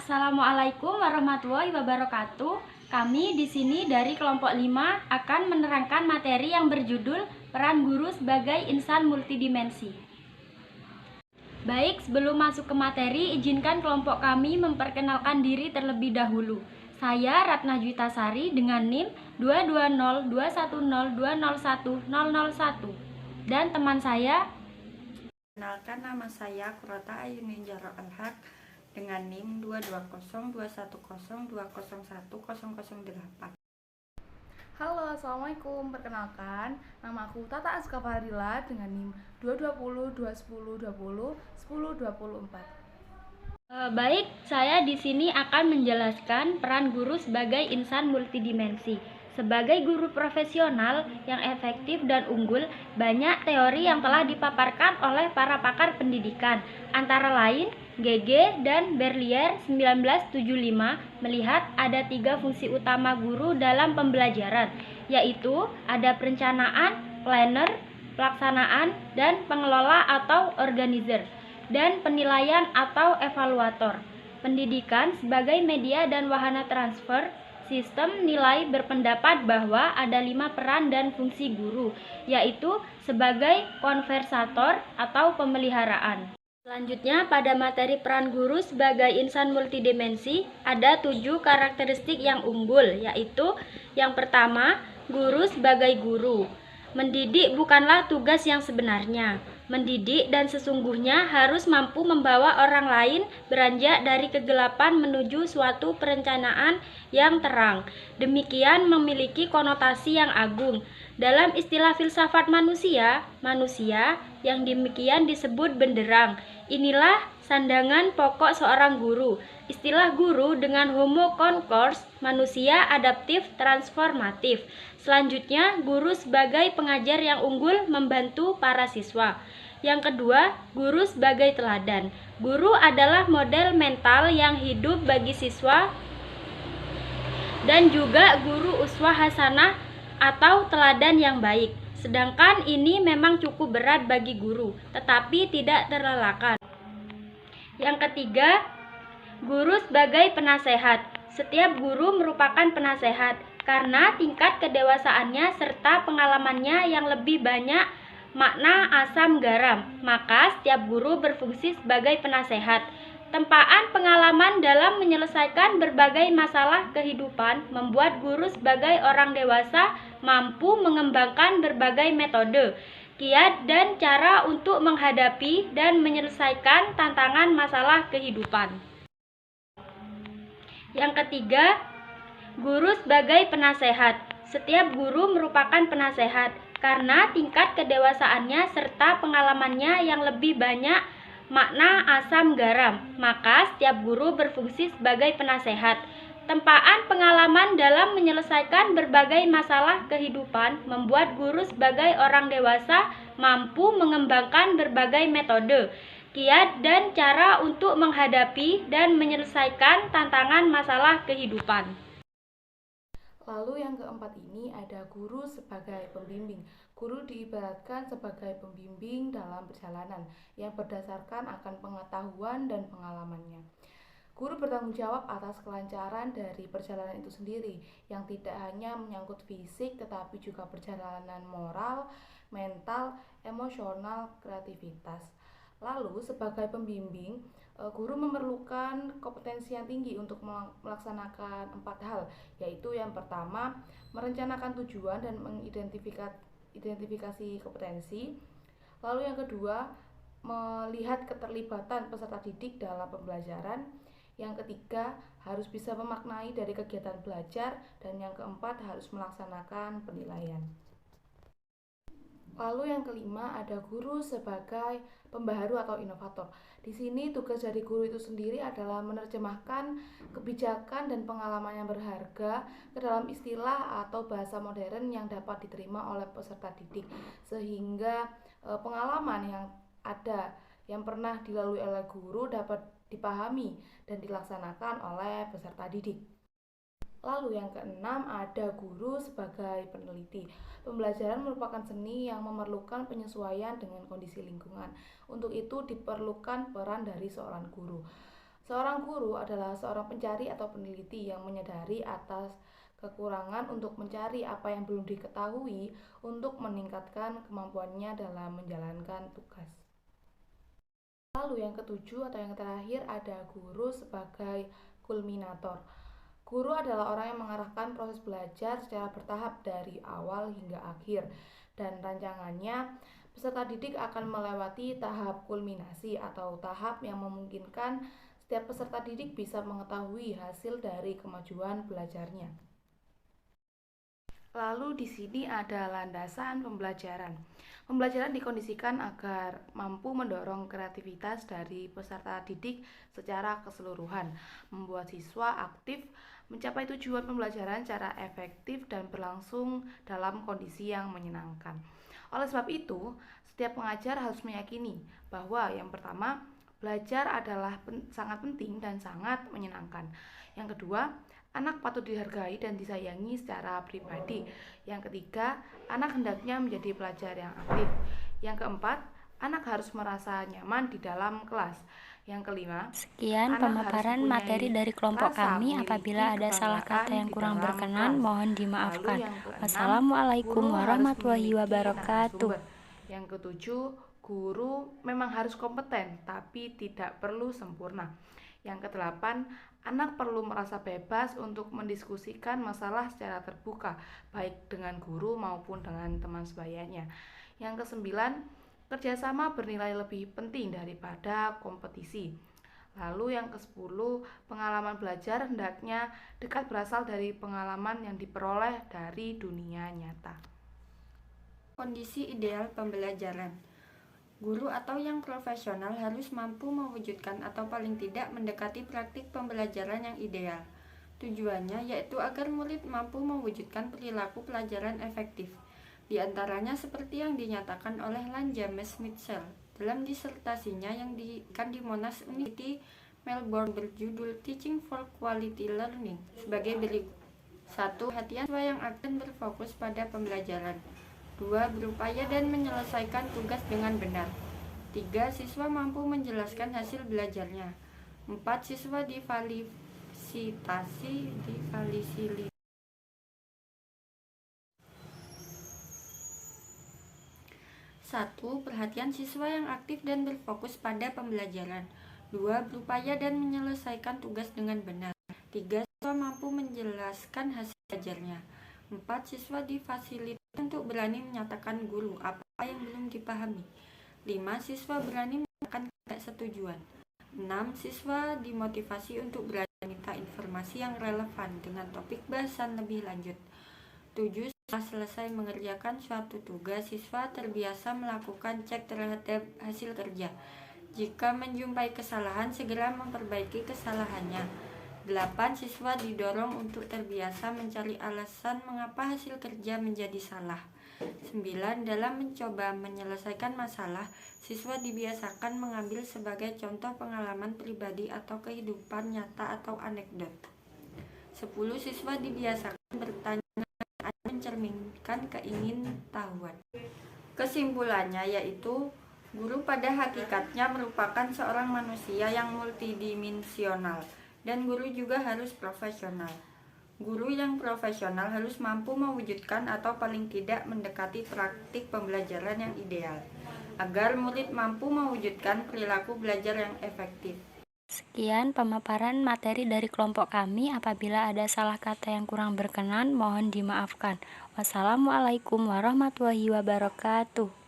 Assalamualaikum warahmatullahi wabarakatuh. Kami di sini dari kelompok 5 akan menerangkan materi yang berjudul Peran Guru sebagai Insan Multidimensi. Baik, sebelum masuk ke materi, izinkan kelompok kami memperkenalkan diri terlebih dahulu. Saya Ratna Juitasari dengan NIM 22021020101 dan teman saya. Kenalkan, nama saya Kurota Ayunin Jaro Al-Haq dengan NIM 2202102010008. Halo, Assalamualaikum. Perkenalkan, nama aku Tata Azka Fardila dengan NIM 22021101024. Baik, saya di sini akan menjelaskan peran guru sebagai insan multidimensi. Sebagai guru profesional yang efektif dan unggul, banyak teori yang telah dipaparkan oleh para pakar pendidikan, antara lain Gege dan Berlier 1975 melihat ada 3 fungsi utama guru dalam pembelajaran, yaitu ada perencanaan, planner, pelaksanaan, dan pengelola atau organizer, dan penilaian atau evaluator. Pendidikan sebagai media dan wahana transfer sistem nilai berpendapat bahwa ada 5 peran dan fungsi guru, yaitu sebagai konversator atau pemeliharaan. Selanjutnya, pada materi peran guru sebagai insan multidimensi, ada 7 karakteristik yang unggul, yaitu yang pertama, guru sebagai guru. Mendidik bukanlah tugas yang sebenarnya. Mendidik dan sesungguhnya harus mampu membawa orang lain beranjak dari kegelapan menuju suatu perencanaan yang terang. Demikian memiliki konotasi yang agung. Dalam istilah filsafat manusia, manusia yang demikian disebut benderang. Inilah sandangan pokok seorang guru. Istilah guru dengan homo konkurs, manusia adaptif transformatif. Selanjutnya, guru sebagai pengajar yang unggul membantu para siswa. Yang kedua, guru sebagai teladan. Guru adalah model mental yang hidup bagi siswa dan juga guru uswah hasanah atau teladan yang baik. Sedangkan ini memang cukup berat bagi guru, tetapi tidak terelakkan. Yang ketiga, guru sebagai penasehat. Setiap guru merupakan penasehat karena tingkat kedewasaannya serta pengalamannya yang lebih banyak makna asam garam, maka setiap guru berfungsi sebagai penasehat. Tempaan pengalaman dalam menyelesaikan berbagai masalah kehidupan membuat guru sebagai orang dewasa mampu mengembangkan berbagai metode, kiat, dan cara untuk menghadapi dan menyelesaikan tantangan masalah kehidupan. Yang ketiga, guru sebagai penasehat. Setiap guru merupakan penasehat karena tingkat kedewasaannya serta pengalamannya yang lebih banyak makna asam garam, maka setiap guru berfungsi sebagai penasehat. Tempaan pengalaman dalam menyelesaikan berbagai masalah kehidupan membuat guru sebagai orang dewasa mampu mengembangkan berbagai metode, kiat, dan cara untuk menghadapi dan menyelesaikan tantangan masalah kehidupan. Lalu yang keempat ini ada guru sebagai pembimbing. Guru diibaratkan sebagai pembimbing dalam perjalanan yang berdasarkan akan pengetahuan dan pengalamannya. Guru bertanggung jawab atas kelancaran dari perjalanan itu sendiri, yang tidak hanya menyangkut fisik tetapi juga perjalanan moral, mental, emosional, kreativitas. Lalu sebagai pembimbing, guru memerlukan kompetensi yang tinggi untuk melaksanakan 4 hal, yaitu yang pertama, merencanakan tujuan dan mengidentifikasi kompetensi. Lalu yang kedua, melihat keterlibatan peserta didik dalam pembelajaran. Yang ketiga, harus bisa memaknai dari kegiatan belajar. Dan yang keempat, harus melaksanakan penilaian. Lalu yang kelima ada guru sebagai pembaharu atau inovator. Di sini tugas dari guru itu sendiri adalah menerjemahkan kebijakan dan pengalaman yang berharga ke dalam istilah atau bahasa modern yang dapat diterima oleh peserta didik, sehingga pengalaman yang ada yang pernah dilalui oleh guru dapat dipahami dan dilaksanakan oleh peserta didik. Lalu yang keenam ada guru sebagai peneliti. Pembelajaran merupakan seni yang memerlukan penyesuaian dengan kondisi lingkungan. Untuk itu diperlukan peran dari seorang guru. Seorang guru adalah seorang pencari atau peneliti yang menyadari atas kekurangan untuk mencari apa yang belum diketahui untuk meningkatkan kemampuannya dalam menjalankan tugas. Lalu yang ketujuh atau yang terakhir ada guru sebagai kulminator. Guru adalah orang yang mengarahkan proses belajar secara bertahap dari awal hingga akhir, dan rancangannya peserta didik akan melewati tahap kulminasi atau tahap yang memungkinkan setiap peserta didik bisa mengetahui hasil dari kemajuan belajarnya. Lalu di sini ada landasan pembelajaran. Pembelajaran dikondisikan agar mampu mendorong kreativitas dari peserta didik secara keseluruhan, membuat siswa aktif mencapai tujuan pembelajaran secara efektif dan berlangsung dalam kondisi yang menyenangkan. Oleh sebab itu, setiap pengajar harus meyakini bahwa yang pertama, belajar adalah sangat penting dan sangat menyenangkan. Yang kedua, anak patut dihargai dan disayangi secara pribadi. Yang ketiga, anak hendaknya menjadi pelajar yang aktif. Yang keempat, anak harus merasa nyaman di dalam kelas. Yang kelima, Sekian pemaparan materi dari kelompok kami. Apabila ada salah kata yang kurang berkenan, mohon dimaafkan. Wassalamualaikum warahmatullahi wabarakatuh. Yang ketujuh, guru memang harus kompeten, tapi tidak perlu sempurna. Yang kedelapan, anak perlu merasa bebas untuk mendiskusikan masalah secara terbuka, baik dengan guru maupun dengan teman sebayanya. Yang kesembilan, kerjasama bernilai lebih penting daripada kompetisi. Lalu yang ke-10, pengalaman belajar hendaknya dekat berasal dari pengalaman yang diperoleh dari dunia nyata. Kondisi ideal pembelajaran. Guru atau yang profesional harus mampu mewujudkan atau paling tidak mendekati praktik pembelajaran yang ideal. Tujuannya yaitu agar murid mampu mewujudkan perilaku pelajaran efektif. Di antaranya seperti yang dinyatakan oleh Lan James Mitchell dalam disertasinya yang diikan di Monash University, Melbourne berjudul Teaching for Quality Learning sebagai berikut. 1. Perhatian siswa yang akan berfokus pada pembelajaran. 2. Berupaya dan menyelesaikan tugas dengan benar. 3. Siswa mampu menjelaskan hasil belajarnya. 4. Siswa difasilitasi. 1. Perhatian siswa yang aktif dan berfokus pada pembelajaran. 2. Berupaya dan menyelesaikan tugas dengan benar. 3. Siswa mampu menjelaskan hasil belajarnya. 4. Siswa difasilitasi untuk berani menyatakan guru apa yang belum dipahami. 5. Siswa berani menyatakan ketidaksetujuan. 6. Siswa dimotivasi untuk berani meminta informasi yang relevan dengan topik bahasan lebih lanjut. 7. Setelah selesai mengerjakan suatu tugas, siswa terbiasa melakukan cek terhadap hasil kerja. Jika menjumpai kesalahan, segera memperbaiki kesalahannya. 8. Siswa didorong untuk terbiasa mencari alasan mengapa hasil kerja menjadi salah. 9. Dalam mencoba menyelesaikan masalah, siswa dibiasakan mengambil sebagai contoh pengalaman pribadi atau kehidupan nyata atau anekdot. 10. Siswa dibiasakan bertanya mencerminkan keingintahuan. Kesimpulannya yaitu, guru pada hakikatnya merupakan seorang manusia yang multidimensional. Dan guru juga harus profesional. Guru yang profesional harus mampu mewujudkan atau paling tidak mendekati praktik pembelajaran yang ideal, agar murid mampu mewujudkan perilaku belajar yang efektif. Sekian pemaparan materi dari kelompok kami. Apabila ada salah kata yang kurang berkenan, mohon dimaafkan. Wassalamualaikum warahmatullahi wabarakatuh.